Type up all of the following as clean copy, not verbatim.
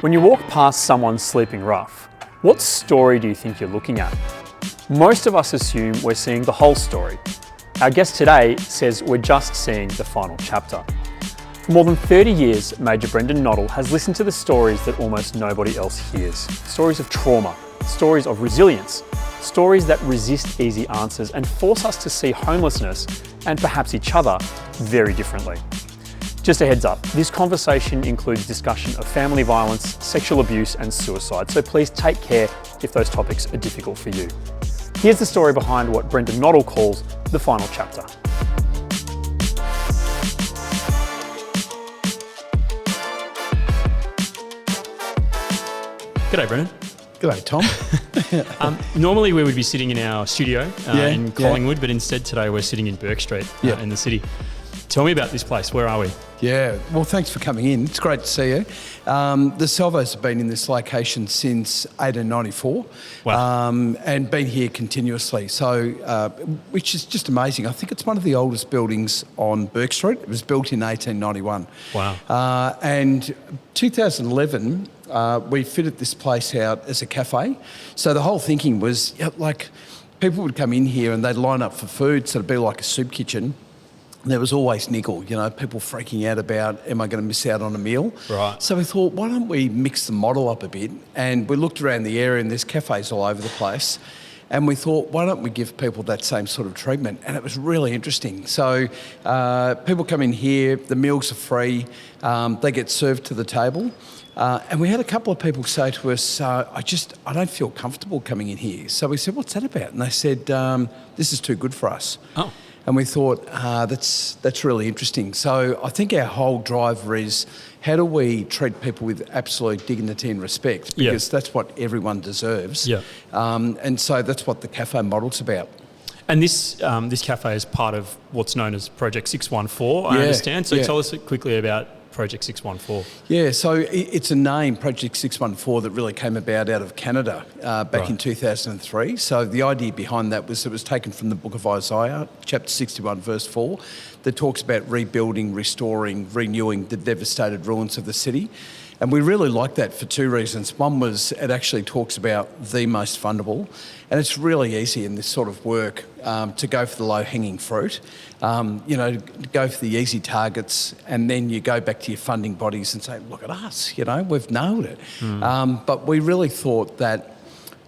When you walk past someone sleeping rough, what story do you think you're looking at? Most of us assume we're seeing the whole story. Our guest today says we're just seeing the final chapter. For more than 30 years, Major Brendan Nottle has listened to the stories that almost nobody else hears. Stories of trauma, stories of resilience, stories that resist easy answers and force us to see homelessness, and perhaps each other, very differently. Just a heads up, this conversation includes discussion of family violence, sexual abuse and suicide, so please take care if those topics are difficult for you. Here's the story behind what Brendan Nottle calls the final chapter. G'day, Brendan. G'day, Tom. Normally we would be sitting in our studio in Collingwood, but instead today we're sitting in Bourke Street in the city. Tell me about this place. Where are we? Yeah, well, thanks for coming in. It's great to see you. The Salvos have been in this location since 1894. Wow. And been here continuously, so which is just amazing. I think it's one of the oldest buildings on Bourke Street. It was built in 1891. Wow. And 2011, we fitted this place out as a cafe. So the whole thinking was, like, people would come in here and they'd line up for food, so it'd be like a soup kitchen. There was always niggle, people freaking out about, am I going to miss out on a meal? Right. So we thought, why don't we mix the model up a bit? And we looked around the area and there's cafes all over the place. And we thought, why don't we give people that same sort of treatment? And it was really interesting. So people come in here, the meals are free, they get served to the table. And we had a couple of people say to us, I don't feel comfortable coming in here. So we said, what's that about? And they said, this is too good for us. Oh. And we thought, that's really interesting. So I think our whole driver is, how do we treat people with absolute dignity and respect? Because that's what everyone deserves. Yeah. And so that's what the cafe model's about. And this cafe is part of what's known as Project 614, I understand. So tell us quickly about Project 614. Yeah, so it's a name, Project 614, that really came about out of Canada back in 2003. So the idea behind that was it was taken from the book of Isaiah, chapter 61, verse 4, that talks about rebuilding, restoring, renewing the devastated ruins of the city. And we really like that for two reasons. One was it actually talks about the most vulnerable, and it's really easy in this sort of work to go for the low-hanging fruit, go for the easy targets, and then you go back to your funding bodies and say, look at us, we've nailed it. But we really thought that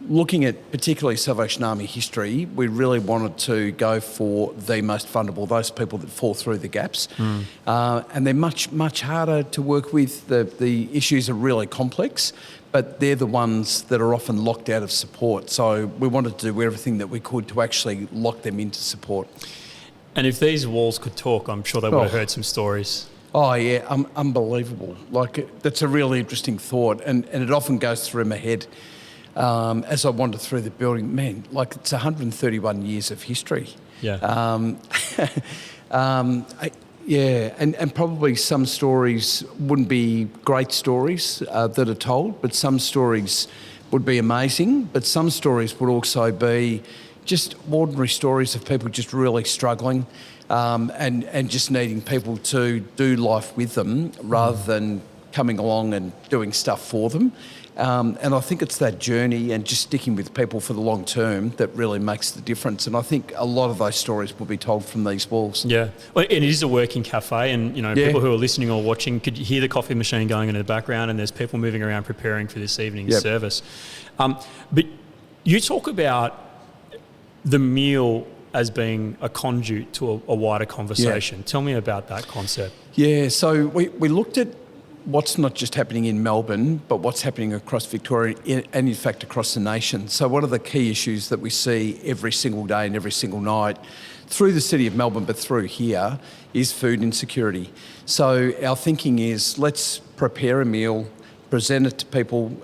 looking at particularly Salvation Army history, we really wanted to go for the most vulnerable, those people that fall through the gaps. And they're much, much harder to work with. The issues are really complex, but they're the ones that are often locked out of support. So we wanted to do everything that we could to actually lock them into support. And if these walls could talk, I'm sure they would have heard some stories. Oh, yeah, unbelievable. That's a really interesting thought, and it often goes through my head. As I wander through the building, it's 131 years of history. Yeah. And probably some stories wouldn't be great stories that are told, but some stories would be amazing, but some stories would also be just ordinary stories of people just really struggling and just needing people to do life with them rather than coming along and doing stuff for them. And I think it's that journey and just sticking with people for the long term that really makes the difference. And I think a lot of those stories will be told from these walls. Yeah. Well, it is a working cafe, and people who are listening or watching could hear the coffee machine going in the background, and there's people moving around preparing for this evening's service. But you talk about the meal as being a conduit to a wider conversation. Tell me about that concept. Yeah, so we looked at what's not just happening in Melbourne, but what's happening across Victoria and in fact across the nation. So one of the key issues that we see every single day and every single night through the city of Melbourne, but through here, is food insecurity. So our thinking is, let's prepare a meal, present it to people,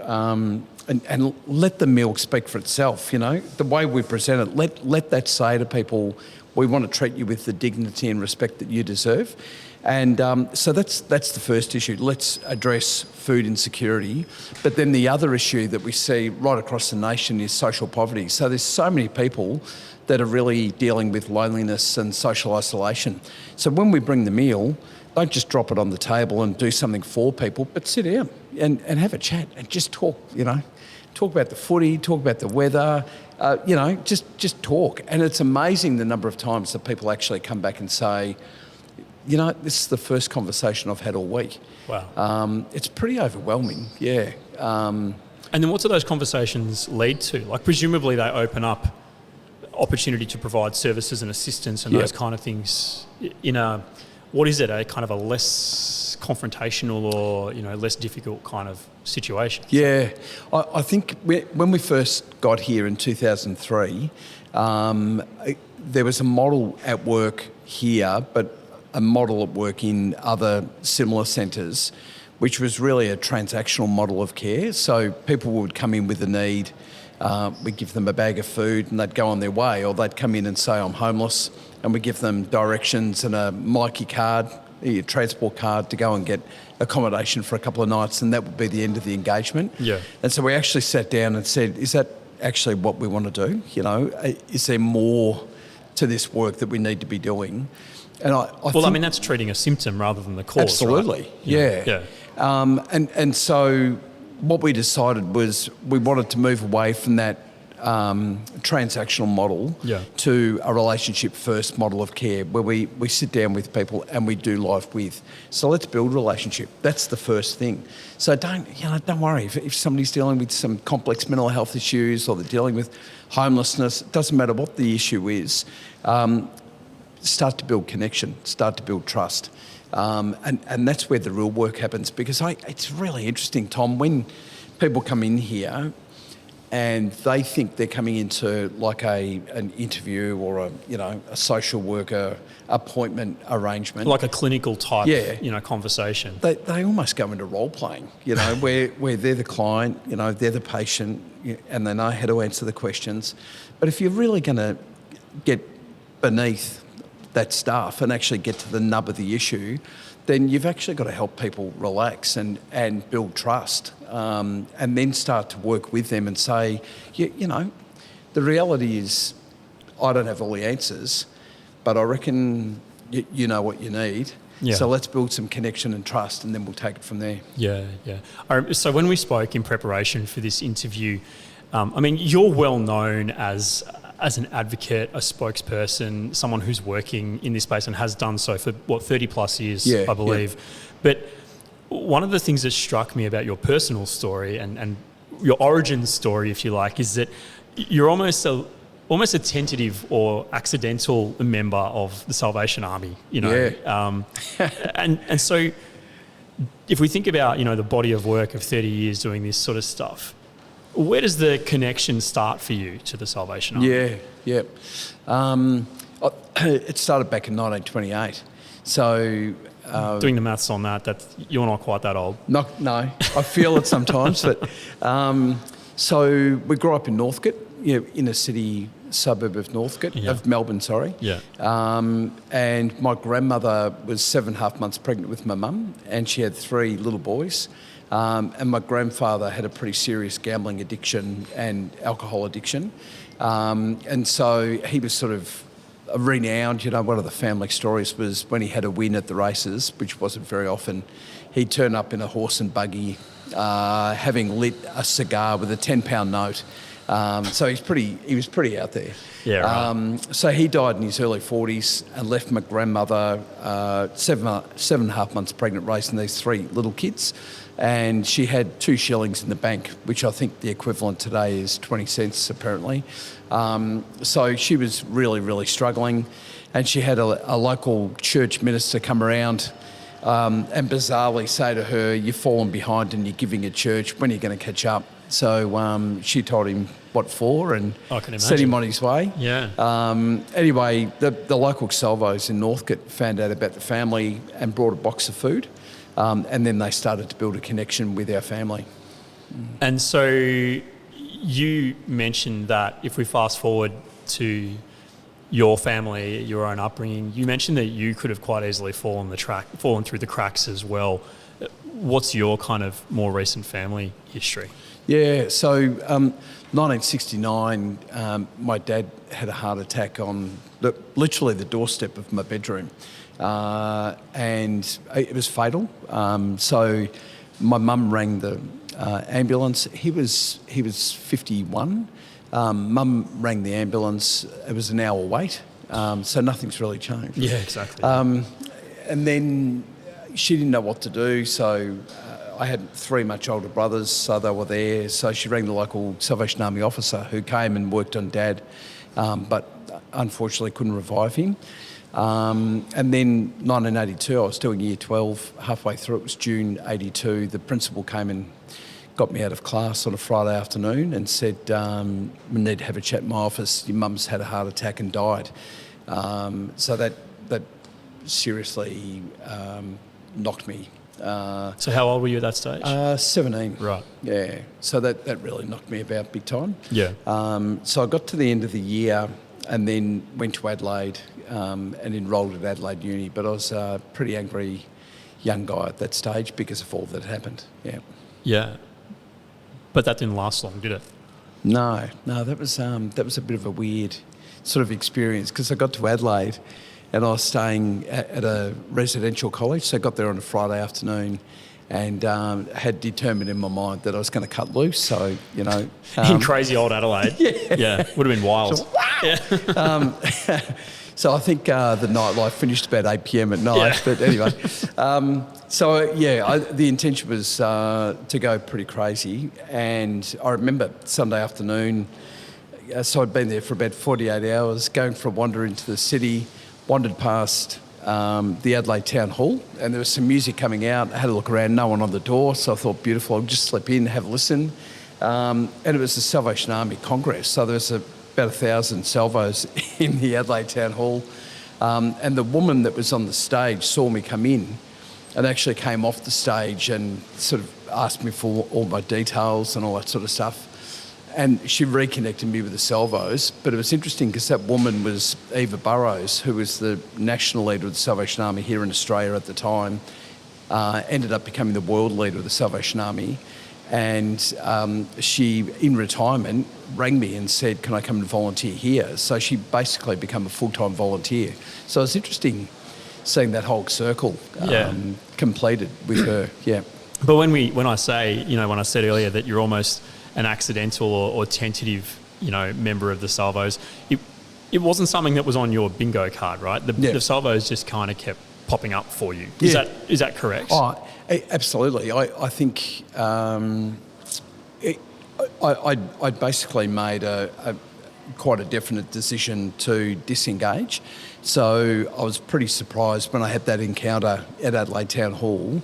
and let the meal speak for itself. The way we present it, let that say to people, we want to treat you with the dignity and respect that you deserve. And so that's the first issue. Let's address food insecurity. But then the other issue that we see right across the nation is social poverty. So there's so many people that are really dealing with loneliness and social isolation. So when we bring the meal, don't just drop it on the table and do something for people, but sit down and have a chat and just talk, talk about the footy, talk about the weather, just talk. And it's amazing the number of times that people actually come back and say, this is the first conversation I've had all week. Wow. It's pretty overwhelming, yeah. And then what do those conversations lead to? Like, presumably they open up opportunity to provide services and assistance and those kind of things in a kind of a less confrontational or, less difficult kind of situation? Yeah. I think when we first got here in 2003, there was a model at work here, but a model at work in other similar centres, which was really a transactional model of care. So people would come in with a need, we'd give them a bag of food and they'd go on their way, or they'd come in and say, I'm homeless, and we give them directions and a Mikey card, a transport card to go and get accommodation for a couple of nights, and that would be the end of the engagement. Yeah. And so we actually sat down and said, is that actually what we want to do? Is there more to this work that we need to be doing? And I think that's treating a symptom rather than the cause. Absolutely, right? yeah. And so what we decided was we wanted to move away from that transactional model to a relationship first model of care, where we sit down with people and we do life with. So let's build a relationship. That's the first thing. So don't worry if somebody's dealing with some complex mental health issues, or they're dealing with homelessness. It doesn't matter what the issue is. Start to build connection, start to build trust. And that's where the real work happens, because it's really interesting, Tom, when people come in here and they think they're coming into like an interview or a social worker appointment arrangement. Like a clinical type, conversation. They almost go into role playing, where they're the client, they're the patient, and they know how to answer the questions. But if you're really going to get beneath that stuff and actually get to the nub of the issue, then you've actually got to help people relax and build trust, and then start to work with them and say, the reality is I don't have all the answers, but I reckon you know what you need. Yeah. So let's build some connection and trust, and then we'll take it from there. Yeah. So when we spoke in preparation for this interview, you're well known as an advocate, a spokesperson, someone who's working in this space and has done so for 30 plus years, I believe. Yeah. But one of the things that struck me about your personal story and your origin story, if you like, is that you're almost a tentative or accidental member of the Salvation Army, and so if we think about, the body of work of 30 years doing this sort of stuff, where does the connection start for you to the Salvation Army? Yeah. It started back in 1928. So doing the maths on that, you're not quite that old. No, I feel it sometimes. But so we grew up in Northcote, inner city suburb of Northcote, of Melbourne, sorry. Yeah. And my grandmother was 7.5 months pregnant with my mum, and she had 3 little boys. And my grandfather had a pretty serious gambling addiction and alcohol addiction. And so he was sort of renowned. One of the family stories was when he had a win at the races, which wasn't very often, he'd turn up in a horse and buggy, having lit a cigar with a £10 note. So he was pretty out there. Yeah, right. So he died in his early 40s and left my grandmother 7.5 months pregnant, raising these 3 little kids. And she had 2 shillings in the bank, which I think the equivalent today is 20 cents, apparently. So she was really, really struggling. And she had a local church minister come around and bizarrely say to her, you've fallen behind and you're giving at church. When are you going to catch up? So she told him what for and set him on his way. Yeah. Anyway, the local Salvos in Northcote found out about the family and brought a box of food. And then they started to build a connection with our family. And so you mentioned that if we fast forward to your family, your own upbringing, you mentioned that you could have quite easily fallen through the cracks as well. What's your kind of more recent family history? Yeah, so 1969, my dad had a heart attack on literally the doorstep of my bedroom. and it was fatal. So my mum rang the ambulance. He was 51. Mum rang the ambulance. It was an hour wait. So nothing's really changed. Yeah, exactly. And then she didn't know what to do, so I had 3 much older brothers, so they were there. So she rang the local Salvation Army officer who came and worked on Dad, but unfortunately couldn't revive him. And then 1982, I was doing year 12, halfway through, it was June 82, the principal came and got me out of class on a Friday afternoon and said, we need to have a chat in my office, your mum's had a heart attack and died. So that seriously knocked me. So how old were you at that stage? 17. Right. Yeah. So that really knocked me about big time. Yeah. So I got to the end of the year and then went to Adelaide and enrolled at Adelaide Uni. But I was a pretty angry young guy at that stage because of all that happened. Yeah. Yeah. But that didn't last long, did it? No, that was a bit of a weird sort of experience because I got to Adelaide and I was staying at a residential college, so I got there on a Friday afternoon and had determined in my mind that I was going to cut loose, so, you know... in crazy old Adelaide? Yeah, would have been wild. So, wow! Yeah. So I think the nightlife finished about 8 p.m. at night, but anyway. The intention was to go pretty crazy, and I remember Sunday afternoon, so I'd been there for about 48 hours, going for a wander into the city, wandered past the Adelaide Town Hall, and there was some music coming out. I had a look around, no one on the door, so I thought, beautiful, I'll just slip in, have a listen. And it was the Salvation Army Congress, so there was about 1,000 salvos in the Adelaide Town Hall. And the woman that was on the stage saw me come in and actually came off the stage and sort of asked me for all my details and all that sort of stuff. And she reconnected me with the salvos. But it was interesting because that woman was Eva Burrows, who was the national leader of the Salvation Army here in Australia at the time, ended up becoming the world leader of the Salvation Army. And she, in retirement, rang me and said, can I come and volunteer here? So she basically became a full-time volunteer. So it was interesting seeing that whole circle completed with her, yeah. But when I said earlier that you're almost an accidental or tentative, member of the salvos, it wasn't something that was on your bingo card, right? The salvos just kind of kept popping up for you. Is that correct? Oh, absolutely. I think I basically made quite a definite decision to disengage. So I was pretty surprised when I had that encounter at Adelaide Town Hall.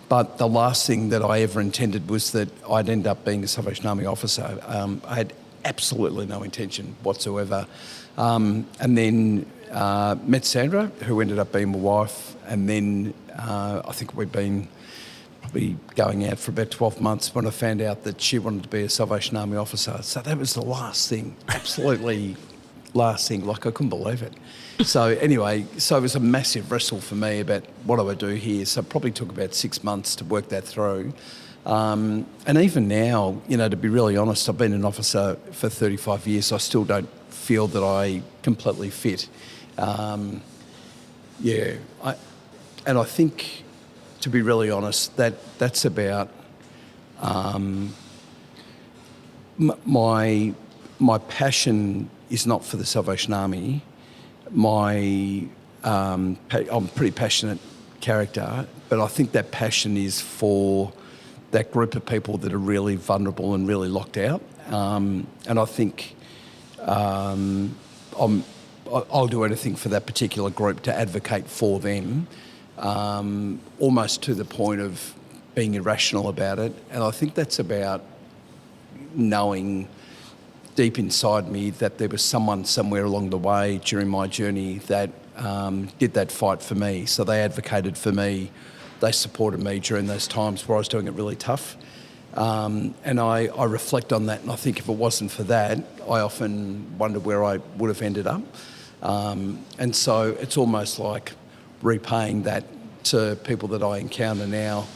But the last thing that I ever intended was that I'd end up being a Salvation Army officer. I had absolutely no intention whatsoever. And then met Sandra, who ended up being my wife. And then I think we'd been probably going out for about 12 months when I found out that she wanted to be a Salvation Army officer. So that was the last thing, absolutely last thing. Like, I couldn't believe it. So anyway, so it was a massive wrestle for me about what do I do here. So it probably took about 6 months to work that through. And even now, to be really honest, I've been an officer for 35 years. So I still don't feel that I completely fit. I think, to be really honest, that's about my passion is not for the Salvation Army. I'm a pretty passionate character, but I think that passion is for that group of people that are really vulnerable and really locked out. And I think I'll do anything for that particular group to advocate for them, almost to the point of being irrational about it. And I think that's about knowing deep inside me that there was someone somewhere along the way during my journey that did that fight for me. So they advocated for me. They supported me during those times where I was doing it really tough. And I reflect on that, and I think if it wasn't for that, I often wonder where I would have ended up. And so it's almost like repaying that to people that I encounter now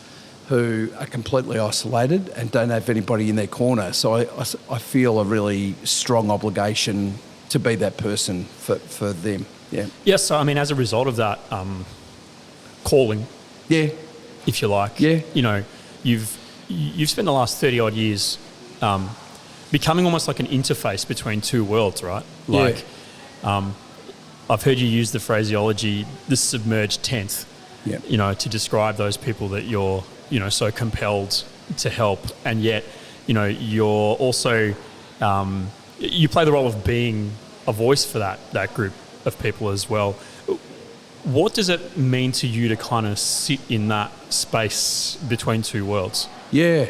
who are completely isolated and don't have anybody in their corner. So I feel a really strong obligation to be that person for them. Yeah. Yes. So, as a result of that, calling, Yeah. if you like. Yeah. You know, you've spent the last 30 odd years becoming almost like an interface between two worlds, right? Like, I've heard you use the phraseology, the submerged tenth, you know, to describe those people that you're, you know, so compelled to help. And yet, you know, you're also, you play the role of being a voice for that group of people as well. What does it mean to you to kind of sit in that space between two worlds? Yeah.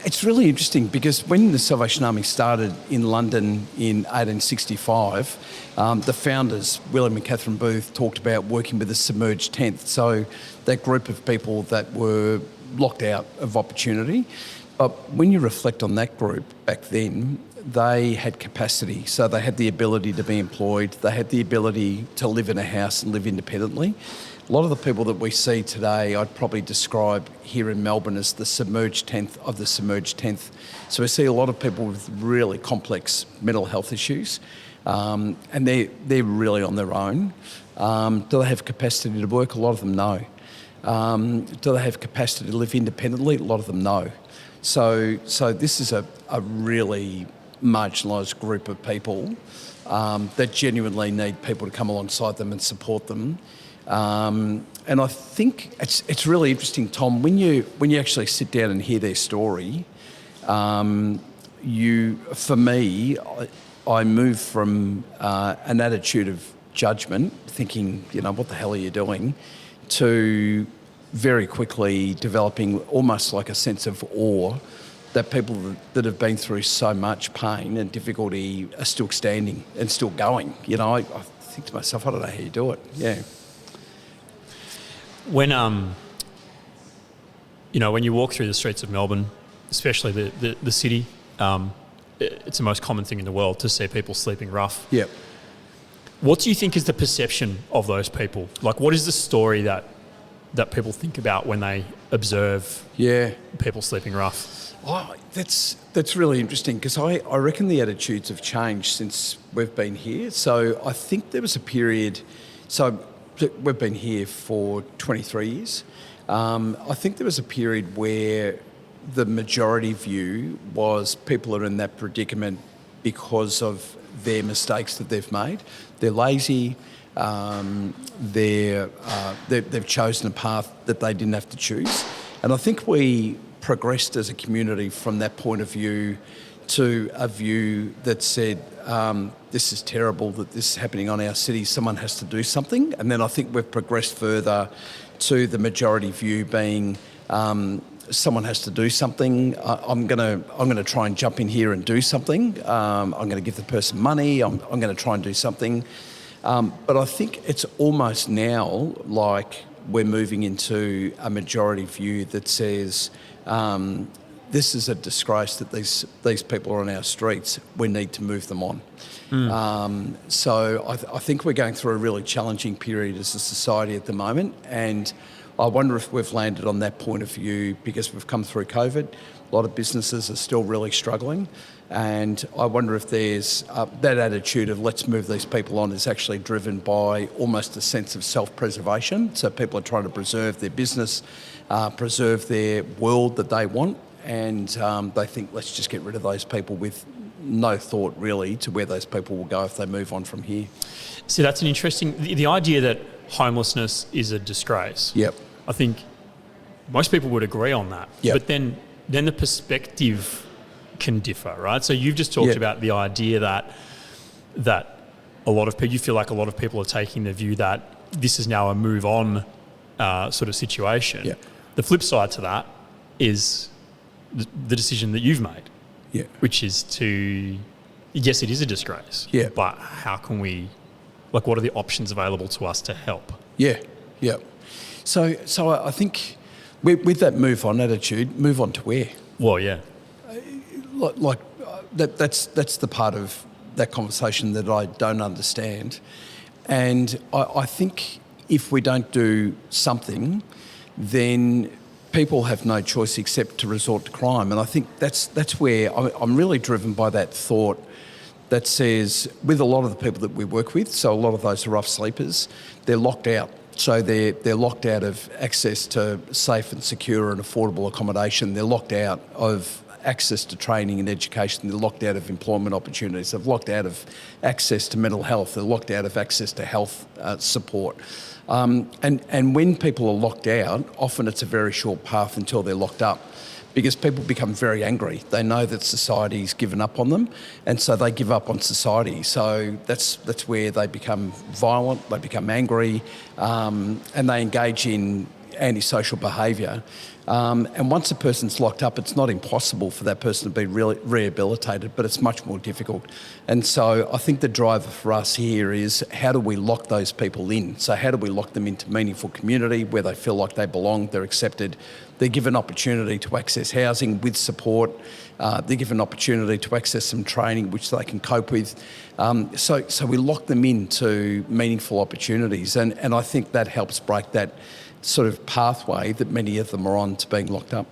It's really interesting because when the Salvation Army started in London in 1865, the founders, William and Catherine Booth, talked about working with the submerged tenth. So that group of people that were locked out of opportunity. But when you reflect on that group back then, they had capacity. So they had the ability to be employed. They had the ability to live in a house and live independently. A lot of the people that we see today, I'd probably describe here in Melbourne as the submerged tenth of the submerged tenth. So we see a lot of people with really complex mental health issues, and they're really on their own. Do they have capacity to work? A lot of them no. Do they have capacity to live independently? A lot of them no. So this is a really marginalised group of people that genuinely need people to come alongside them and support them. And I think it's really interesting, Tom, when you actually sit down and hear their story, for me, I move from an attitude of judgment, thinking, you know, what the hell are you doing, to very quickly developing almost like a sense of awe that people that have been through so much pain and difficulty are still standing and still going. You know, I think to myself, I don't know how you do it. Yeah. When you know, when you walk through the streets of Melbourne, especially the city, it's the most common thing in the world to see people sleeping rough. Yeah. What do you think is the perception of those people? Like, what is the story that people think about when they observe people sleeping rough? Oh, that's really interesting because I reckon the attitudes have changed since we've been here. So I think there was a period, so we've been here for 23 years. I think there was a period where the majority view was people are in that predicament because of their mistakes that they've made. They're lazy. They've chosen a path that they didn't have to choose. And I think we progressed as a community from that point of view to a view that said, this is terrible that this is happening on our city, someone has to do something. And then I think we've progressed further to the majority view being someone has to do something. I'm gonna try and jump in here and do something. I'm gonna give the person money. I'm gonna try and do something. But I think it's almost now like we're moving into a majority view that says this is a disgrace that these people are on our streets. We need to move them on. So I think we're going through a really challenging period as a society at the moment, and I wonder if we've landed on that point of view because we've come through COVID. A lot of businesses are still really struggling, and I wonder if there's that attitude of let's move these people on is actually driven by almost a sense of self-preservation. So people are trying to preserve their business, preserve their world that they want, and they think let's just get rid of those people with no thought really to where those people will go if they move on from here. See, that's an interesting, the idea that homelessness is a disgrace. Yep. I think most people would agree on that. Yep. But then the perspective can differ, right? So you've just talked about the idea that a lot of people, you feel like a lot of people are taking the view that this is now a move on sort of situation. Yep. The flip side to that is the decision that you've made, which is to, yes, it is a disgrace, but how can we, like, what are the options available to us to help? So I think with that move on attitude, move on to where? Well, yeah. That's the part of that conversation that I don't understand. And I think if we don't do something, then people have no choice except to resort to crime. And I think that's where I'm really driven by that thought that says, with a lot of the people that we work with, so a lot of those rough sleepers, they're locked out. So they're locked out of access to safe and secure and affordable accommodation. They're locked out of access to training and education. They're locked out of employment opportunities. They're locked out of access to mental health. They're locked out of access to health support. And when people are locked out, often it's a very short path until they're locked up, because people become very angry. They know that society's given up on them, and so they give up on society. So that's where they become violent, they become angry, and they engage in antisocial behaviour. And once a person's locked up, it's not impossible for that person to be really rehabilitated, but it's much more difficult. And so I think the driver for us here is, how do we lock those people in? So how do we lock them into meaningful community where they feel like they belong, they're accepted, they're given opportunity to access housing with support, they're given opportunity to access some training which they can cope with. So we lock them into meaningful opportunities, and I think that helps break that sort of pathway that many of them are on to being locked up.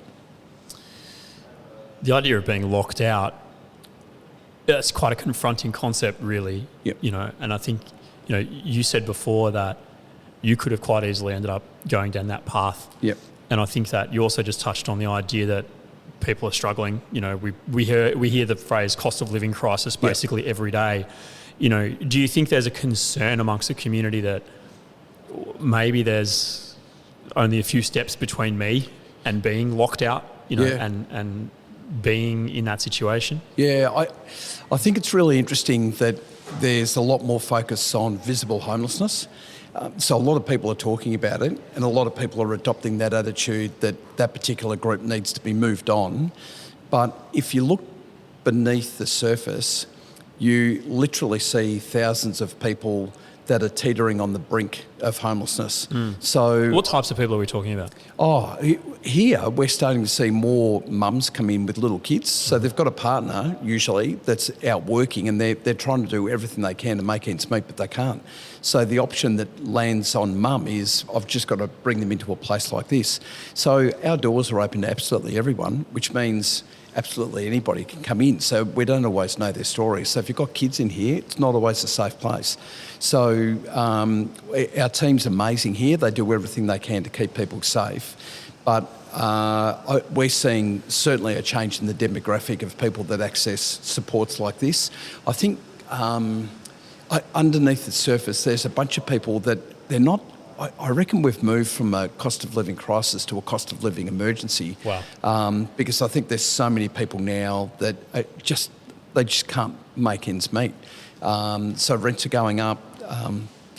The idea of being locked out, it's quite a confronting concept, really. Yep. You know, and I think, you know, you said before that you could have quite easily ended up going down that path. Yep. And I think that you also just touched on the idea that people are struggling. You know, we hear the phrase cost of living crisis basically every day. You know, do you think there's a concern amongst the community that maybe there's only a few steps between me and being locked out, you know, and being in that situation? Yeah, I think it's really interesting that there's a lot more focus on visible homelessness. So a lot of people are talking about it, and a lot of people are adopting that attitude that that particular group needs to be moved on. But if you look beneath the surface, you literally see thousands of people that are teetering on the brink of homelessness. So, what types of people are we talking about? Here we're starting to see more mums come in with little kids. So they've got a partner usually that's out working, and they're trying to do everything they can to make ends meet, but they can't. So the option that lands on mum is, I've just got to bring them into a place like this. So our doors are open to absolutely everyone, which means absolutely anybody can come in. So we don't always know their stories. So if you've got kids in here, it's not always a safe place. So our team's amazing here. They do everything they can to keep people safe. But we're seeing certainly a change in the demographic of people that access supports like this. I think underneath the surface, there's a bunch of people that they're not. I reckon we've moved from a cost of living crisis to a cost of living emergency. Wow. Because I think there's so many people now that they just can't make ends meet. So rents are going up.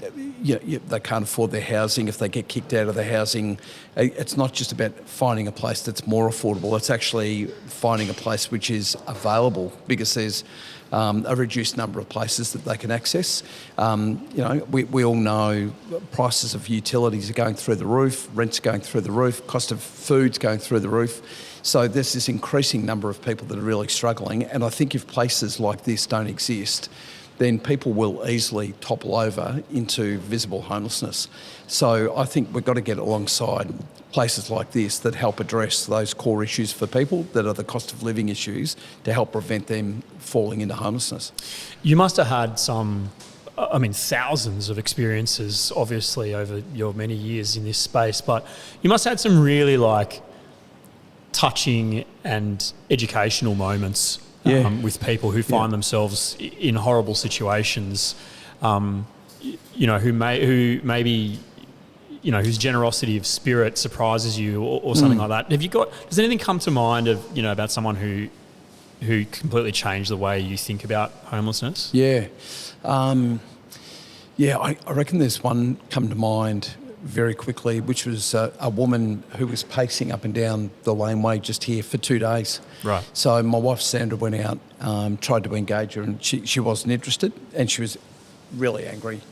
They can't afford their housing. If they get kicked out of the housing, it's not just about finding a place that's more affordable. It's actually finding a place which is available, because there's a reduced number of places that they can access. We all know prices of utilities are going through the roof, rent's going through the roof, cost of food's going through the roof. So there's this increasing number of people that are really struggling. And I think if places like this don't exist, then people will easily topple over into visible homelessness. So I think we've got to get alongside places like this that help address those core issues for people that are the cost of living issues, to help prevent them falling into homelessness. You must have had thousands of experiences, obviously, over your many years in this space, but you must have had some really like touching and educational moments with people who find themselves in horrible situations, whose generosity of spirit surprises you or something like that. Does anything come to mind about someone who completely changed the way you think about homelessness? I reckon there's one come to mind very quickly, which was a woman who was pacing up and down the laneway just here for 2 days. Right. So my wife Sandra went out, tried to engage her, and she wasn't interested, and she was really angry.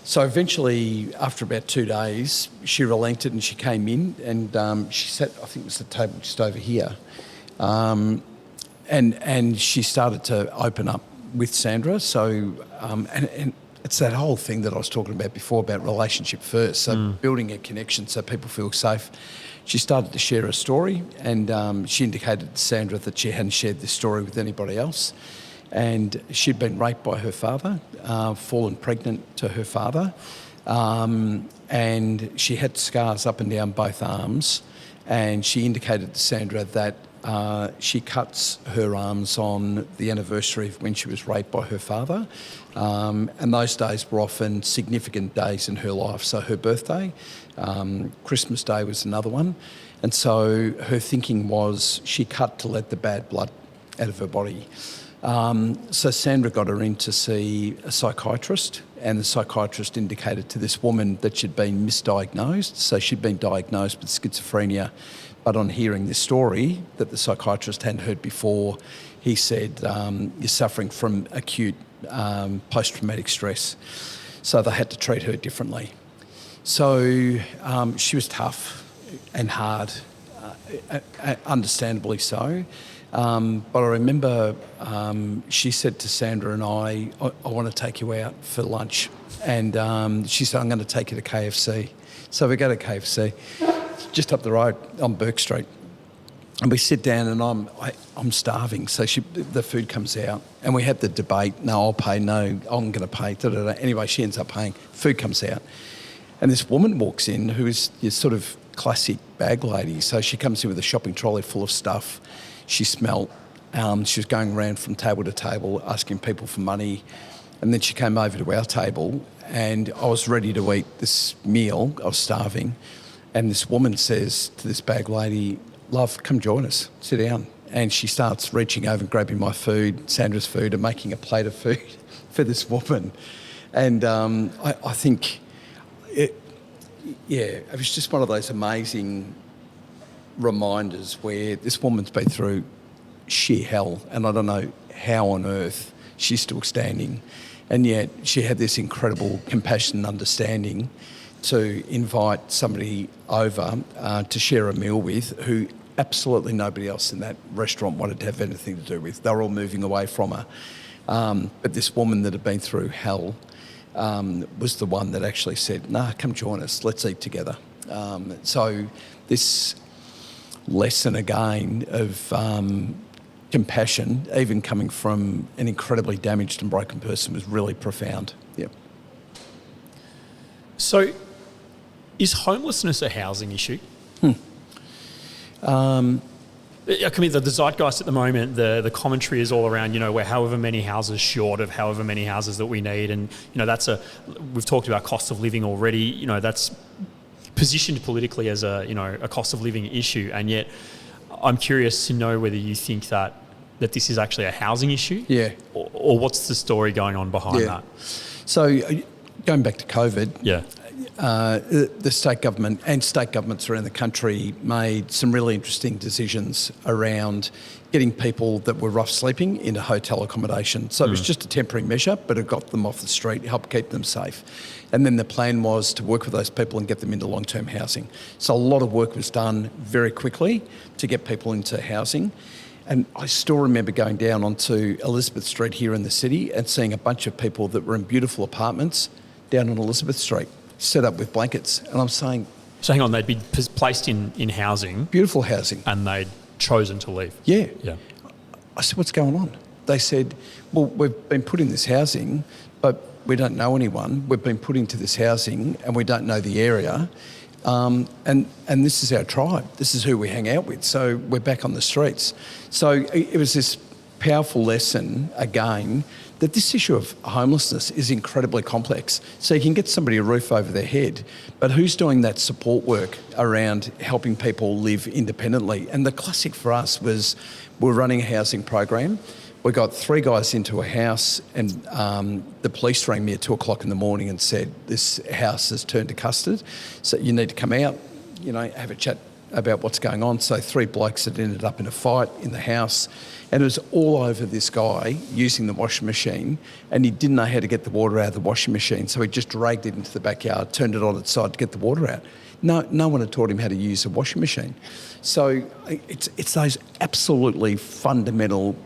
So eventually, after about 2 days, she relented and she came in, and she sat, I think it was the table just over here, and she started to open up with Sandra. So and it's that whole thing that I was talking about before, about relationship first, so building a connection so people feel safe. She started to share her story, and she indicated to Sandra that she hadn't shared this story with anybody else. And she'd been raped by her father, fallen pregnant to her father, and she had scars up and down both arms, and she indicated to Sandra that she cuts her arms on the anniversary of when she was raped by her father, and those days were often significant days in her life. So her birthday, Christmas Day was another one, and so her thinking was she cut to let the bad blood out of her body. So Sandra got her in to see a psychiatrist, and the psychiatrist indicated to this woman that she'd been misdiagnosed. So she'd been diagnosed with schizophrenia, but on hearing this story that the psychiatrist hadn't heard before, he said, you're suffering from acute post-traumatic stress. So they had to treat her differently. So she was tough and hard, understandably so. But I remember she said to Sandra and I want to take you out for lunch. And she said, I'm going to take you to KFC. So we go to KFC, just up the road on Bourke Street. And we sit down and I'm starving. So the food comes out and we had the debate, no, I'll pay, no, I'm going to pay. Da, da, da. Anyway, she ends up paying. Food comes out. And this woman walks in who is your sort of classic bag lady. So she comes in with a shopping trolley full of stuff. She smelt. She was going around from table to table asking people for money. And then she came over to our table and I was ready to eat this meal. I was starving. And this woman says to this bag lady, love, come join us, sit down. And she starts reaching over and grabbing my food, Sandra's food, and making a plate of food for this woman. And I think, it was just one of those amazing reminders where this woman's been through sheer hell, and I don't know how on earth she's still standing, and yet she had this incredible compassion and understanding to invite somebody over to share a meal with who absolutely nobody else in that restaurant wanted to have anything to do with. They were all moving away from her. But this woman that had been through hell was the one that actually said, nah, come join us, let's eat together. So this lesson again of compassion, even coming from an incredibly damaged and broken person, was really profound. Yeah. So is homelessness a housing issue? I mean, the zeitgeist at the moment, the commentary is all around, we're however many houses short of however many houses that we need. And, we've talked about cost of living already, that's positioned politically as a cost of living issue. And yet I'm curious to know whether you think that this is actually a housing issue. Yeah. Or what's the story going on behind that? So going back to COVID. Yeah. The state government and state governments around the country made some really interesting decisions around getting people that were rough sleeping into hotel accommodation. So it was just a temporary measure, but it got them off the street, helped keep them safe. And then the plan was to work with those people and get them into long-term housing. So a lot of work was done very quickly to get people into housing. And I still remember going down onto Elizabeth Street here in the city and seeing a bunch of people that were in beautiful apartments down on Elizabeth Street, set up with blankets. And I'm saying... So hang on, they'd be placed in housing. Beautiful housing. And they'd chosen to leave. Yeah. Yeah. I said, what's going on? They said, well, we've been put in this housing, but we don't know anyone. We've been put into this housing and we don't know the area. And this is our tribe. This is who we hang out with. So we're back on the streets. So it was this powerful lesson, again, that this issue of homelessness is incredibly complex. So you can get somebody a roof over their head, but who's doing that support work around helping people live independently? And the classic for us was we're running a housing program. We got 3 guys into a house and the police rang me at 2 o'clock in the morning and said, this house has turned to custard, so you need to come out, have a chat about what's going on. So 3 blokes had ended up in a fight in the house, and it was all over this guy using the washing machine, and he didn't know how to get the water out of the washing machine, so he just dragged it into the backyard, turned it on its side to get the water out. No one had taught him how to use a washing machine. So it's those absolutely fundamental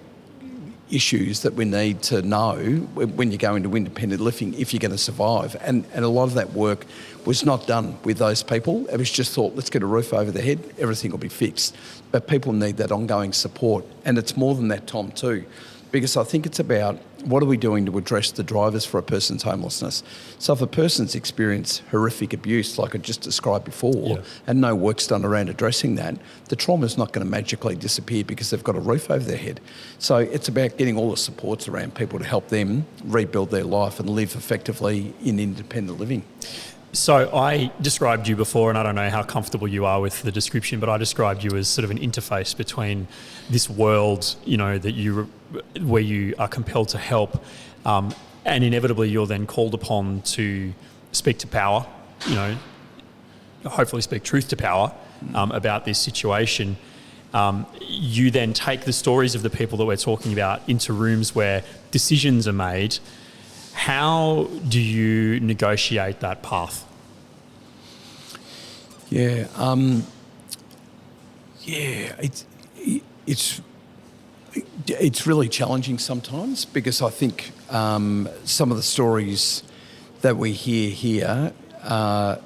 issues that we need to know when you go into independent living if you're going to survive. And a lot of that work was not done with those people. It was just thought, let's get a roof over their head, everything will be fixed. But people need that ongoing support. And it's more than that, Tom, too, because I think it's about what are we doing to address the drivers for a person's homelessness? So if a person's experienced horrific abuse, like I just described before, and no work's done around addressing that, the trauma's not going to magically disappear because they've got a roof over their head. So it's about getting all the supports around people to help them rebuild their life and live effectively in independent living. So I described you before, and I don't know how comfortable you are with the description, but I described you as sort of an interface between this world, where you are compelled to help, and inevitably you're then called upon to speak to power, hopefully speak truth to power about this situation. You then take the stories of the people that we're talking about into rooms where decisions are made. How do you negotiate that path? It's really challenging sometimes because I think some of the stories that we hear here are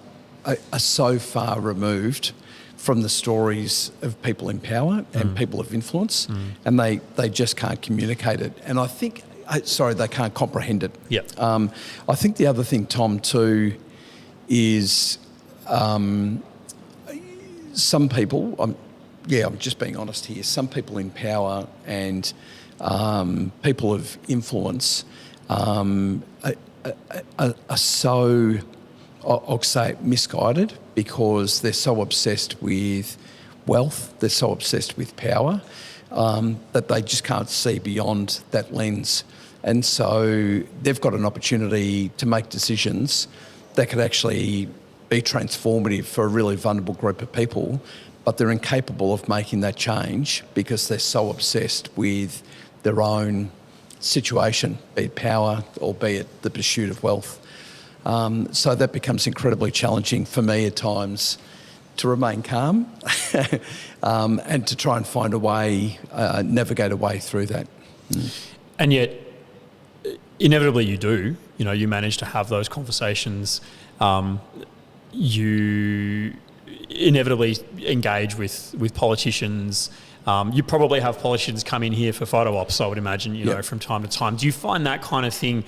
so far removed from the stories of people in power and people of influence, and they just can't communicate it. And I think, they can't comprehend it. Yeah. I think the other thing, Tom, too, is some people, I'm just being honest here, some people in power and people of influence are so, I'll say, misguided because they're so obsessed with wealth, they're so obsessed with power, that they just can't see beyond that lens. And so they've got an opportunity to make decisions that could actually be transformative for a really vulnerable group of people, but they're incapable of making that change because they're so obsessed with their own situation, be it power or be it the pursuit of wealth. So that becomes incredibly challenging for me at times to remain calm and to try and find a way, navigate a way through that. And yet, inevitably you do, you manage to have those conversations. You inevitably engage with politicians. You probably have politicians come in here for photo ops, I would imagine, from time to time. Do you find that kind of thing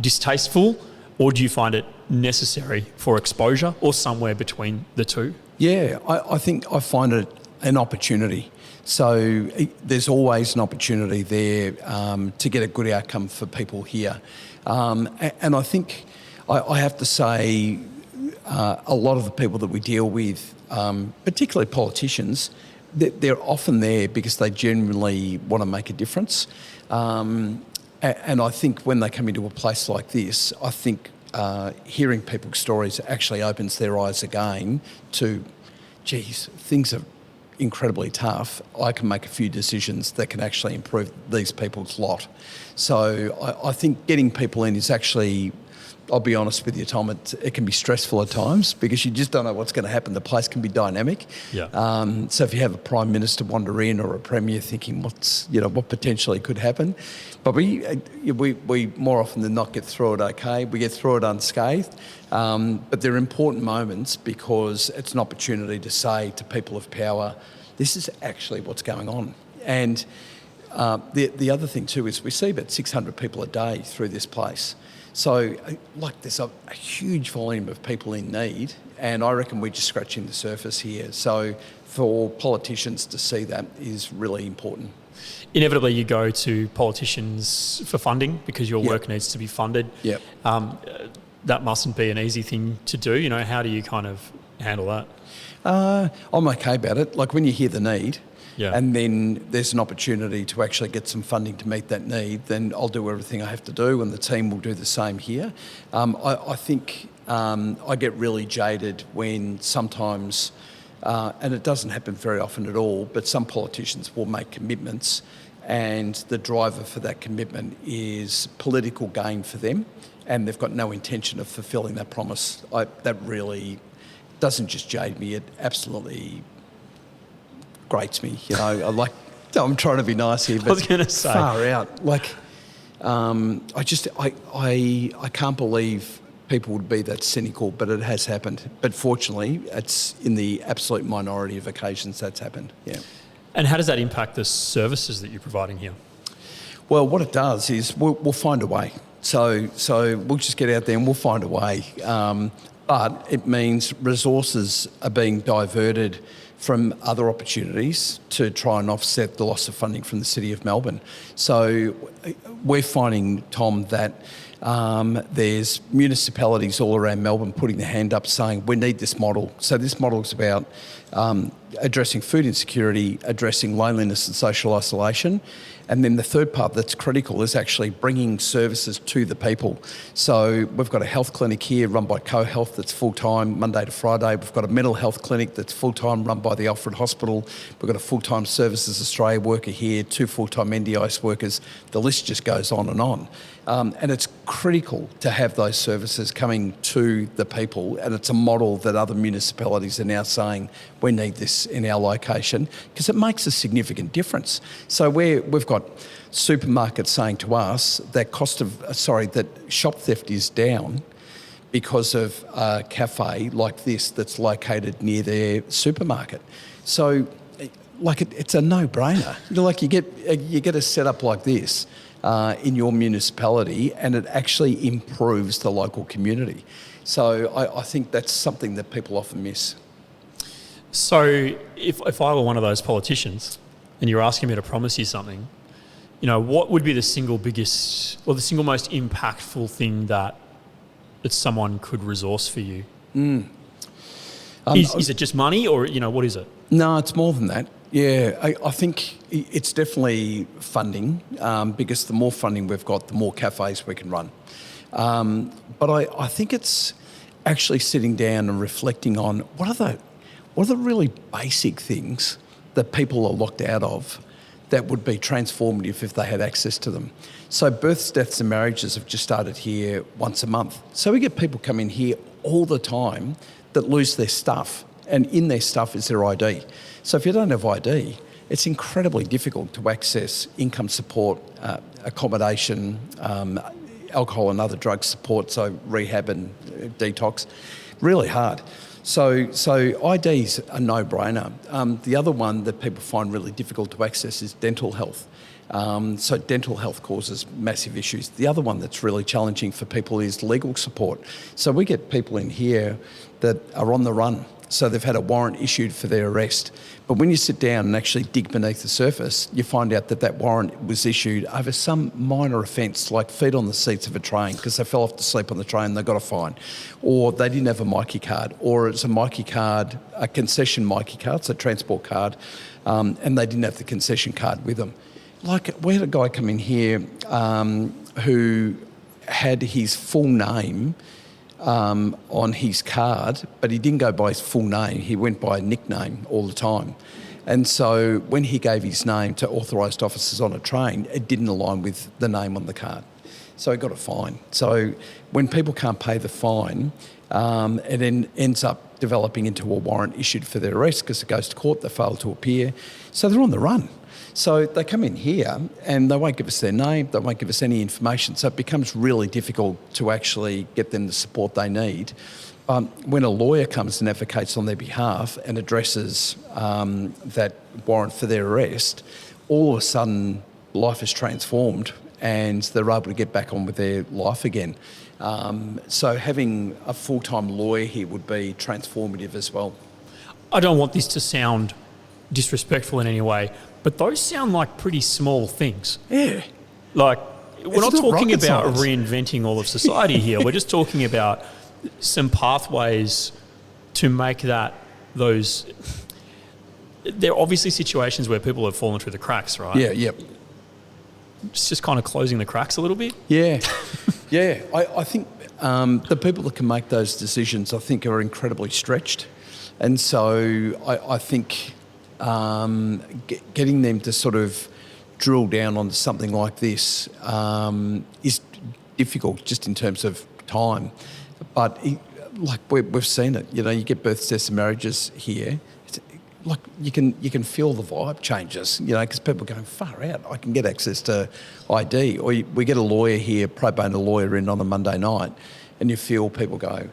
distasteful, or do you find it necessary for exposure, or somewhere between the two? Yeah, I think I find it an opportunity. So there's always an opportunity there to get a good outcome for people here. And I think I have to say a lot of the people that we deal with, particularly politicians, they're often there because they genuinely want to make a difference. And I think when they come into a place like this, I think hearing people's stories actually opens their eyes again to, geez, things are incredibly tough. I can make a few decisions that can actually improve these people's lot. So I think getting people in is actually, I'll be honest with you, Tom, it can be stressful at times because you just don't know what's going to happen. The place can be dynamic. Yeah. So if you have a Prime Minister wander in or a Premier thinking what potentially could happen, but we more often than not get through it okay. We get through it unscathed. But they're important moments because it's an opportunity to say to people of power, this is actually what's going on. And the other thing too is we see about 600 people a day through this place. So, there's a huge volume of people in need, and I reckon we're just scratching the surface here. So, for politicians to see that is really important. Inevitably, you go to politicians for funding because your work needs to be funded. Yep. That mustn't be an easy thing to do. How do you kind of handle that? I'm okay about it. Like when you hear the need, Yeah. and then there's an opportunity to actually get some funding to meet that need, then I'll do everything I have to do, and the team will do the same here. I think I get really jaded when sometimes, and it doesn't happen very often at all, but some politicians will make commitments and the driver for that commitment is political gain for them, and they've got no intention of fulfilling that promise. That really doesn't just jade me, it absolutely grates me. I'm trying to be nice here, but I was going to say, far out. I can't believe people would be that cynical, but it has happened. But fortunately, it's in the absolute minority of occasions that's happened. Yeah. And how does that impact the services that you're providing here? Well, what it does is we'll find a way. So we'll just get out there and we'll find a way. But it means resources are being diverted from other opportunities to try and offset the loss of funding from the City of Melbourne. So we're finding, Tom, that there's municipalities all around Melbourne putting their hand up saying, we need this model. So this model is about addressing food insecurity, addressing loneliness and social isolation. And then the third part that's critical is actually bringing services to the people. So we've got a health clinic here run by Co-Health that's full-time, Monday to Friday. We've got a mental health clinic that's full-time run by the Alfred Hospital. We've got a full-time Services Australia worker here, 2 full-time NDIS workers. The list just goes on and on. And it's critical to have those services coming to the people, and it's a model that other municipalities are now saying we need this in our location because it makes a significant difference. So we've got supermarkets saying to us that that shop theft is down because of a cafe like this that's located near their supermarket. So it's a no-brainer. You get a setup like this in your municipality, and it actually improves the local community. So I think that's something that people often miss. So if I were one of those politicians and you're asking me to promise you something, what would be the single biggest or the single most impactful thing that someone could resource for you? Is it just money, or what is it? No, it's more than that. Yeah, I think it's definitely funding, because the more funding we've got, the more cafes we can run. But I think it's actually sitting down and reflecting on what are the really basic things that people are locked out of that would be transformative if they had access to them. So births, deaths and marriages have just started here once a month. So we get people come in here all the time that lose their stuff, and in their stuff is their ID. So if you don't have ID, it's incredibly difficult to access income support, accommodation, alcohol and other drug support, so rehab and detox. Really hard. So ID's a no-brainer. The other one that people find really difficult to access is dental health. So dental health causes massive issues. The other one that's really challenging for people is legal support. So we get people in here that are on the run. So they've had a warrant issued for their arrest. But when you sit down and actually dig beneath the surface, you find out that warrant was issued over some minor offence, like feet on the seats of a train because they fell off to sleep on the train and they got a fine. Or they didn't have a Mikey card, or it's a Mikey card, a concession Mikey card, it's a transport card, and they didn't have the concession card with them. Like, we had a guy come in here who had his full name on his card, but he didn't go by his full name. He went by a nickname all the time. And so when he gave his name to authorised officers on a train, it didn't align with the name on the card. So he got a fine. So when people can't pay the fine, it then ends up developing into a warrant issued for their arrest because it goes to court, they fail to appear. So they're on the run. So they come in here and they won't give us their name, they won't give us any information. So it becomes really difficult to actually get them the support they need. When a lawyer comes and advocates on their behalf and addresses that warrant for their arrest, all of a sudden life is transformed and they're able to get back on with their life again. So having a full-time lawyer here would be transformative as well. I don't want this to sound disrespectful in any way, but those sound like pretty small things. Yeah. Like, we're not talking about science. Reinventing all of society here. We're just talking about some pathways to make those... There are obviously situations where people have fallen through the cracks, right? Yeah, yep. It's just kind of closing the cracks a little bit. Yeah. Yeah. I think the people that can make those decisions, I think, are incredibly stretched. And so I think... getting them to sort of drill down on something like this is difficult just in terms of time. But we've seen it, you get births, deaths and marriages here. It's like you can feel the vibe changes, because people are going, far out, I can get access to ID. Or we get a lawyer here, pro bono lawyer in on a Monday night, and you feel people go,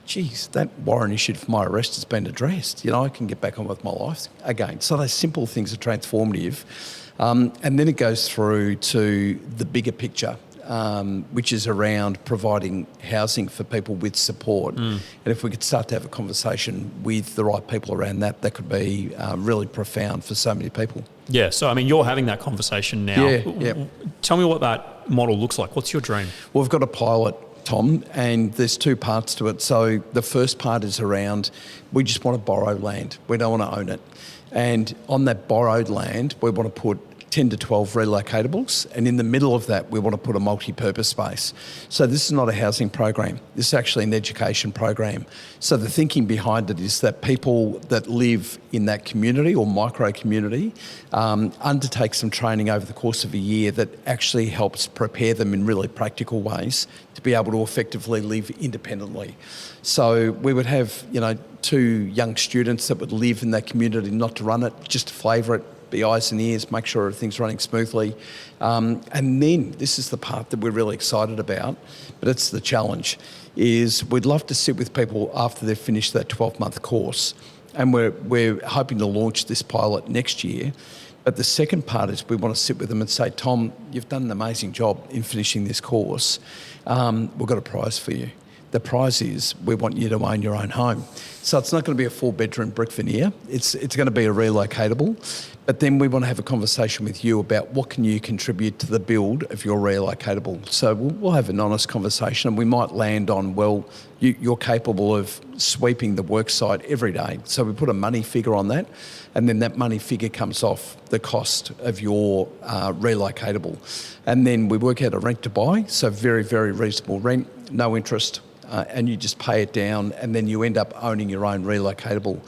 geez, that warrant issued for my arrest has been addressed. You know, I can get back on with my life again. So those simple things are transformative. And then it goes through to the bigger picture, which is around providing housing for people with support. And if we could start to have a conversation with the right people around that, that could be really profound for so many people. Yeah, so I mean, you're having that conversation now. Yeah. Tell me what that model looks like. What's your dream? Well, we've got a pilot, Tom, and there's two parts to it. So the first part is around, we just want to borrow land. We don't want to own it. And on that borrowed land, we want to put 10 to 12 relocatables, and in the middle of that we want to put a multi-purpose space. So this is not a housing program, this is actually an education program. So the thinking behind it is that people that live in that community or micro community undertake some training over the course of a year that actually helps prepare them in really practical ways to be able to effectively live independently. So we would have, you know, 2 young students that would live in that community, not to run it, just to flavour it, be eyes and ears, make sure everything's running smoothly. And then this is the part that we're really excited about, but it's the challenge, is we'd love to sit with people after they've finished that 12-month course. And we're hoping to launch this pilot next year. But the second part is we want to sit with them and say, Tom, you've done an amazing job in finishing this course. We've got a prize for you. The prize is we want you to own your own home. So it's not going to be a 4-bedroom brick veneer. It's going to be a relocatable. But then we want to have a conversation with you about what can you contribute to the build of your relocatable. So we'll have an honest conversation, and we might land on, well, you're capable of sweeping the work site every day. So we put a money figure on that, and then that money figure comes off the cost of your relocatable. And then we work out a rent to buy, so very, very reasonable rent, no interest, and you just pay it down, and then you end up owning your own relocatable.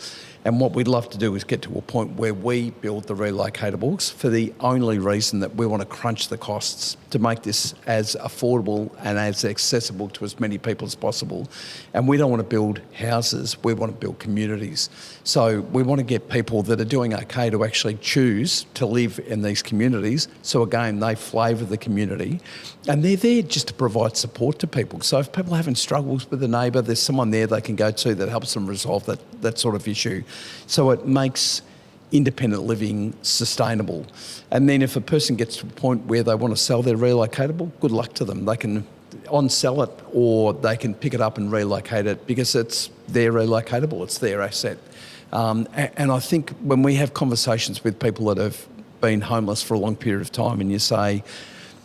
And what we'd love to do is get to a point where we build the relocatables for the only reason that we want to crunch the costs to make this as affordable and as accessible to as many people as possible. And we don't want to build houses, we want to build communities. So we want to get people that are doing okay to actually choose to live in these communities. So again, they flavour the community, and they're there just to provide support to people. So if people are having struggles with a neighbour, there's someone there they can go to that helps them resolve that sort of issue. So it makes independent living sustainable. And then if a person gets to a point where they want to sell their relocatable, good luck to them. They can on-sell it, or they can pick it up and relocate it, because it's their relocatable, it's their asset. And I think when we have conversations with people that have been homeless for a long period of time, and you say,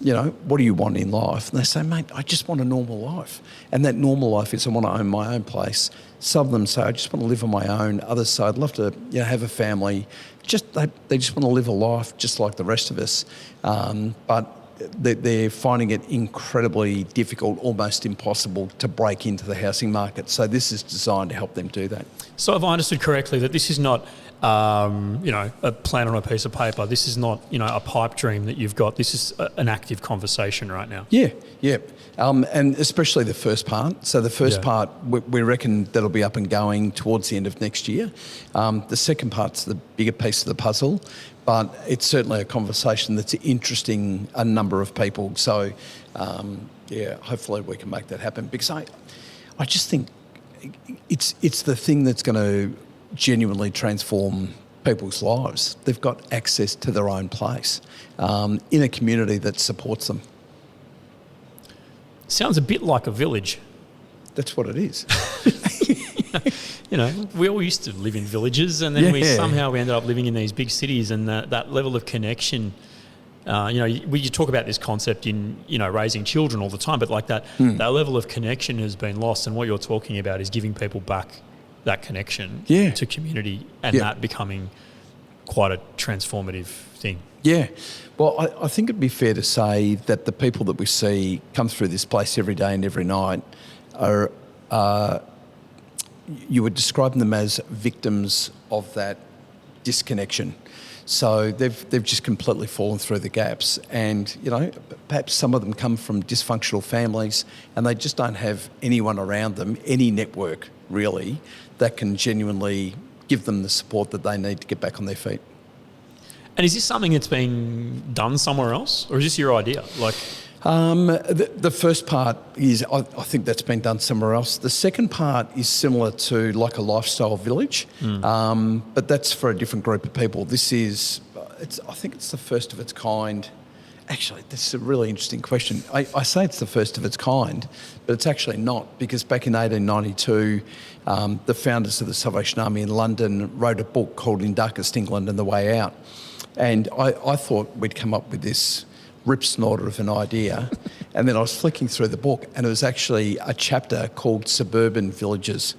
you know, what do you want in life? And they say, mate, I just want a normal life. And that normal life is I want to own my own place. Some of them say, I just want to live on my own. Others say, I'd love to, you know, have a family. They just want to live a life just like the rest of us. But they're finding it incredibly difficult, almost impossible to break into the housing market. So this is designed to help them do that. So have I understood correctly that this is not, you know, a plan on a piece of paper? This is not, you know, a pipe dream that you've got. This is an active conversation right now. Yeah. And especially the first part. So the first part, we reckon that'll be up and going towards the end of next year. The second part's the bigger piece of the puzzle, but it's certainly a conversation that's interesting a number of people. So, hopefully we can make that happen, because I just think it's the thing that's going to genuinely transform people's lives. They've got access to their own place in a community that supports them. Sounds a bit like a village. That's what it is. You know, we all used to live in villages, and then we ended up living in these big cities, and that level of connection. You know, you talk about this concept in, you know, raising children all the time, but like that level of connection has been lost, and what you're talking about is giving people back that connection to community, and that becoming quite a transformative thing. Yeah. Well, I think it'd be fair to say that the people that we see come through this place every day and every night are, you would describe them as victims of that disconnection. So they've just completely fallen through the gaps, and, you know, perhaps some of them come from dysfunctional families, and they just don't have anyone around them, any network really, that can genuinely give them the support that they need to get back on their feet. And is this something that's being done somewhere else, or is this your idea? Like, The first part is, I think that's been done somewhere else. The second part is similar to like a lifestyle village, but that's for a different group of people. This is, I think it's the first of its kind. Actually, this is a really interesting question. I say it's the first of its kind, but it's actually not, because back in 1892, the founders of the Salvation Army in London wrote a book called In Darkest England and the Way Out. And I thought we'd come up with this rip-snorter of an idea, and then I was flicking through the book, and it was actually a chapter called Suburban Villages.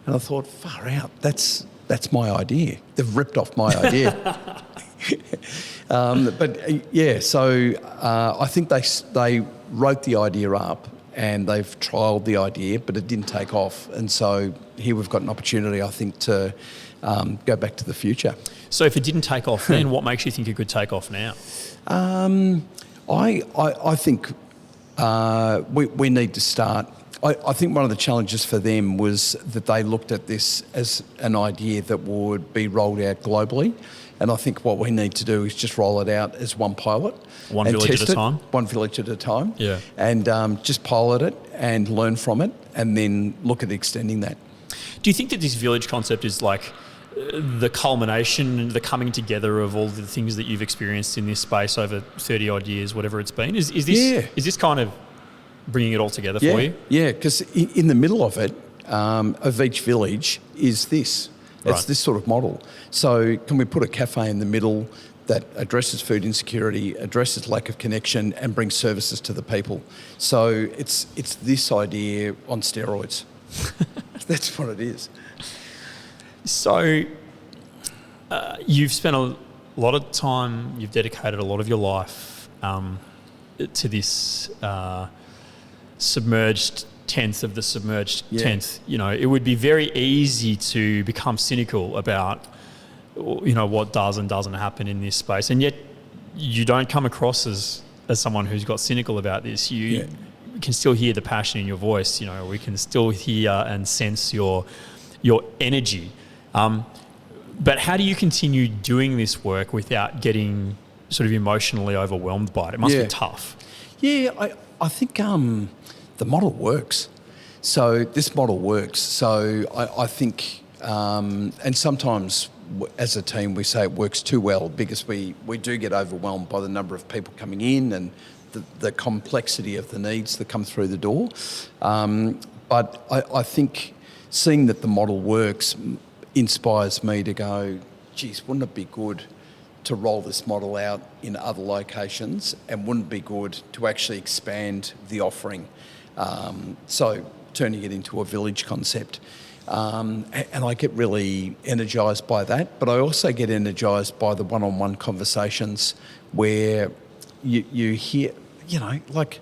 And I thought, far out, that's my idea. They've ripped off my idea. So I think they wrote the idea up and they've trialled the idea, but it didn't take off. And so here we've got an opportunity, I think, to go back to the future. So if it didn't take off then, what makes you think it could take off now? I think we need to start. I think one of the challenges for them was that they looked at this as an idea that would be rolled out globally. And I think what we need to do is just roll it out as one pilot. One village at a time? One village at a time. Yeah. And just pilot it and learn from it and then look at extending that. Do you think that this village concept is like the culmination, the coming together of all the things that you've experienced in this space over 30 odd years, whatever it's been? Is this kind of bringing it all together for you? Yeah, because in the middle of it, of each village is this. It's this sort of model. So can we put a cafe in the middle that addresses food insecurity, addresses lack of connection, and brings services to the people? So it's this idea on steroids. That's what it is. So you've spent a lot of time, you've dedicated a lot of your life to this submerged tenth of the submerged tenth. You know, it would be very easy to become cynical about, you know, what does and doesn't happen in this space, and yet you don't come across as someone who's got cynical about this. You can still hear the passion in your voice. You know, we can still hear and sense your energy. But how do you continue doing this work without getting sort of emotionally overwhelmed by it? It must be tough. Yeah, I think the model works. So this model works. So I think, and sometimes as a team we say it works too well because we do get overwhelmed by the number of people coming in and the complexity of the needs that come through the door. But I think seeing that the model works inspires me to go, geez, wouldn't it be good to roll this model out in other locations, and wouldn't it be good to actually expand the offering? So turning it into a village concept. And I get really energised by that, but I also get energised by the one-on-one conversations where you hear, you know, like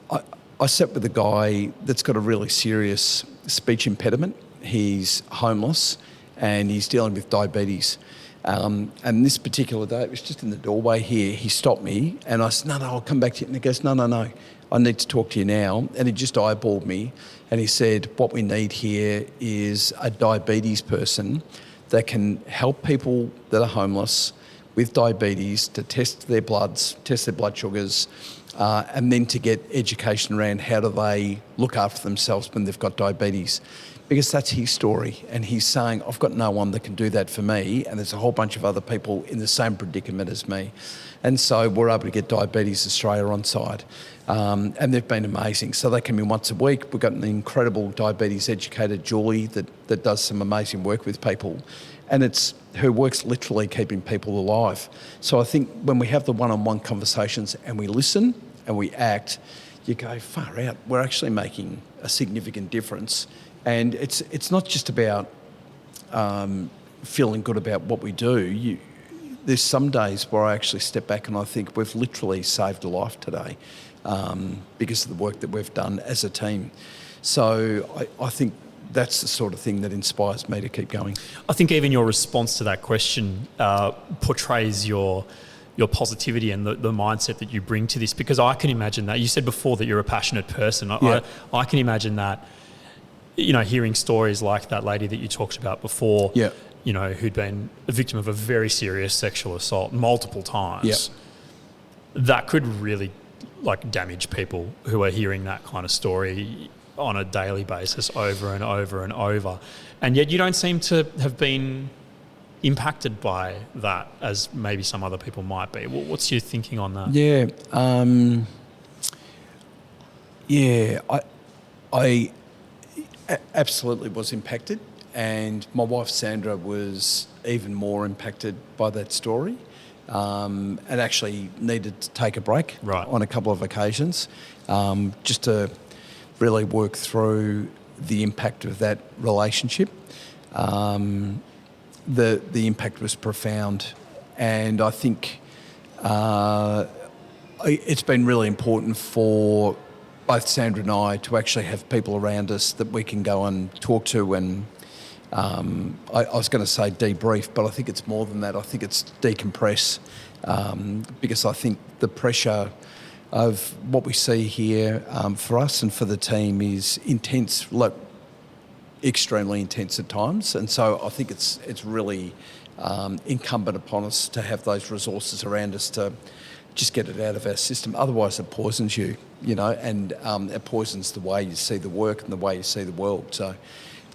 I sat with a guy that's got a really serious speech impediment. He's homeless and he's dealing with diabetes. And this particular day, it was just in the doorway here, he stopped me and I said, no, I'll come back to you. And he goes, no, I need to talk to you now. And he just eyeballed me and he said, what we need here is a diabetes person that can help people that are homeless with diabetes to test their bloods, test their blood sugars, and then to get education around how do they look after themselves when they've got diabetes. Because that's his story, and he's saying, I've got no one that can do that for me, and there's a whole bunch of other people in the same predicament as me. And so we're able to get Diabetes Australia on side, and they've been amazing. So they come in once a week. We've got an incredible diabetes educator, Julie, that does some amazing work with people, and it's her work's literally keeping people alive. So I think when we have the one-on-one conversations and we listen and we act, you go, far out, we're actually making a significant difference. And it's not just about feeling good about what we do. There's some days where I actually step back and I think we've literally saved a life today because of the work that we've done as a team. So I think that's the sort of thing that inspires me to keep going. I think even your response to that question portrays your positivity and the mindset that you bring to this, because I can imagine that. You said before that you're a passionate person. I can imagine that. You know, hearing stories like that lady that you talked about before, you know, who'd been a victim of a very serious sexual assault multiple times, that could really like damaged people who are hearing that kind of story on a daily basis over and over and over. And yet you don't seem to have been impacted by that as maybe some other people might be. What's your thinking on that? I absolutely was impacted, and my wife Sandra was even more impacted by that story, and actually needed to take a break on a couple of occasions, just to really work through the impact of that relationship. The impact was profound, and I think it's been really important for both Sandra and I to actually have people around us that we can go and talk to, and I was going to say debrief, but I think it's more than that. I think it's decompress, because I think the pressure of what we see here for us and for the team is intense, extremely intense at times, and so I think it's really incumbent upon us to have those resources around us to just get it out of our system. Otherwise it poisons you, and it poisons the way you see the work and the way you see the world. So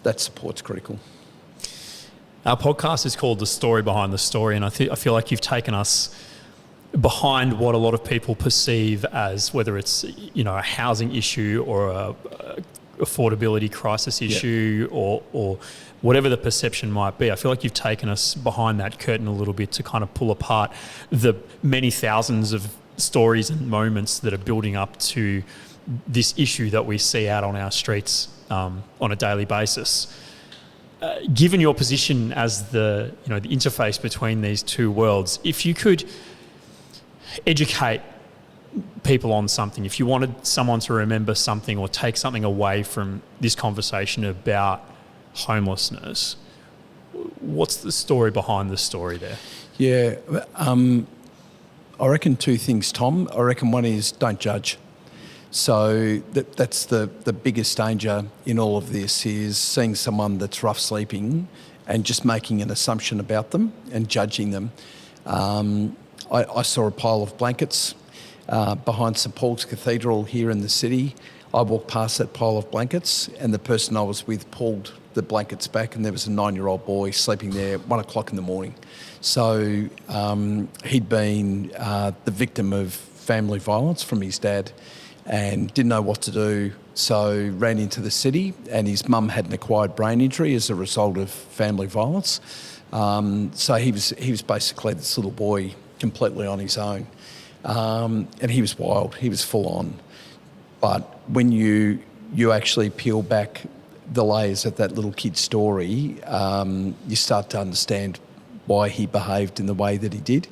that support's critical. Our podcast is called The Story Behind the Story, and I feel like you've taken us behind what a lot of people perceive as, whether it's a housing issue or a affordability crisis issue, or whatever the perception might be. I feel like you've taken us behind that curtain a little bit to kind of pull apart the many thousands of stories and moments that are building up to this issue that we see out on our streets on a daily basis. Given your position as the interface between these two worlds, if you could educate people on something, if you wanted someone to remember something or take something away from this conversation about homelessness, what's the story behind the story there? Yeah, I reckon two things, Tom. I reckon one is don't judge. So that's the biggest danger in all of this, is seeing someone that's rough sleeping and just making an assumption about them and judging them. I saw a pile of blankets behind St Paul's Cathedral here in the city. I walked past that pile of blankets, and the person I was with pulled the blankets back, and there was a 9-year-old boy sleeping there at 1 o'clock in the morning. So he'd been the victim of family violence from his dad and didn't know what to do, so ran into the city, and his mum had an acquired brain injury as a result of family violence. So he was basically this little boy completely on his own. And he was wild, he was full on. But when you actually peel back the layers of that little kid's story, you start to understand why he behaved in the way that he did.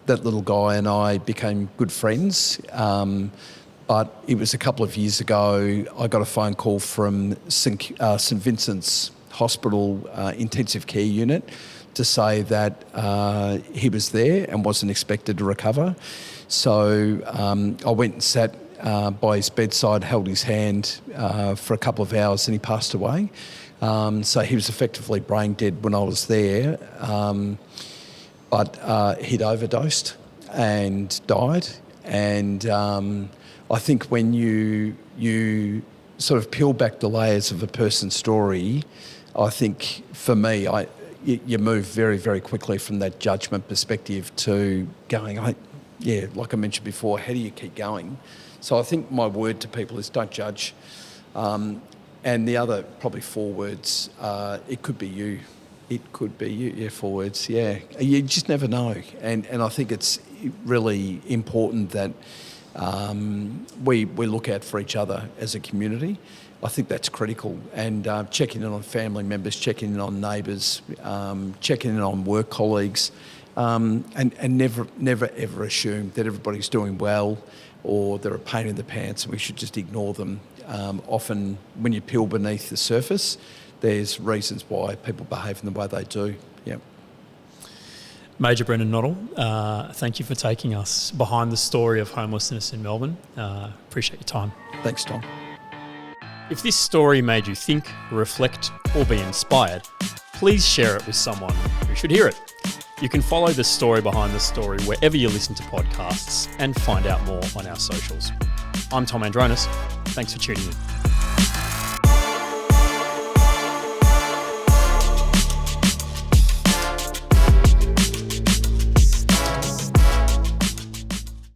That little guy and I became good friends, but it was a couple of years ago I got a phone call from St Vincent's Hospital intensive care unit to say that he was there and wasn't expected to recover. So I went and sat by his bedside, held his hand for a couple of hours, and he passed away. So he was effectively brain dead when I was there, but he'd overdosed and died. And I think when you sort of peel back the layers of a person's story, I think for me, you move very, very quickly from that judgment perspective to going, like I mentioned before, how do you keep going? So I think my word to people is don't judge. And the other probably 4 words, it could be you. It could be you, 4 words, yeah. You just never know. And I think it's really important that we look out for each other as a community. I think that's critical. And checking in on family members, checking in on neighbours, checking in on work colleagues, and never ever assume that everybody's doing well or they're a pain in the pants and we should just ignore them. Often when you peel beneath the surface, there's reasons why people behave in the way they do. Yeah. Major Brendan Nottle, thank you for taking us behind the story of homelessness in Melbourne. Appreciate your time. Thanks, Tom. If this story made you think, reflect, or be inspired, please share it with someone who should hear it. You can follow the story behind the story wherever you listen to podcasts and find out more on our socials. I'm Tom Andronas. Thanks for tuning in.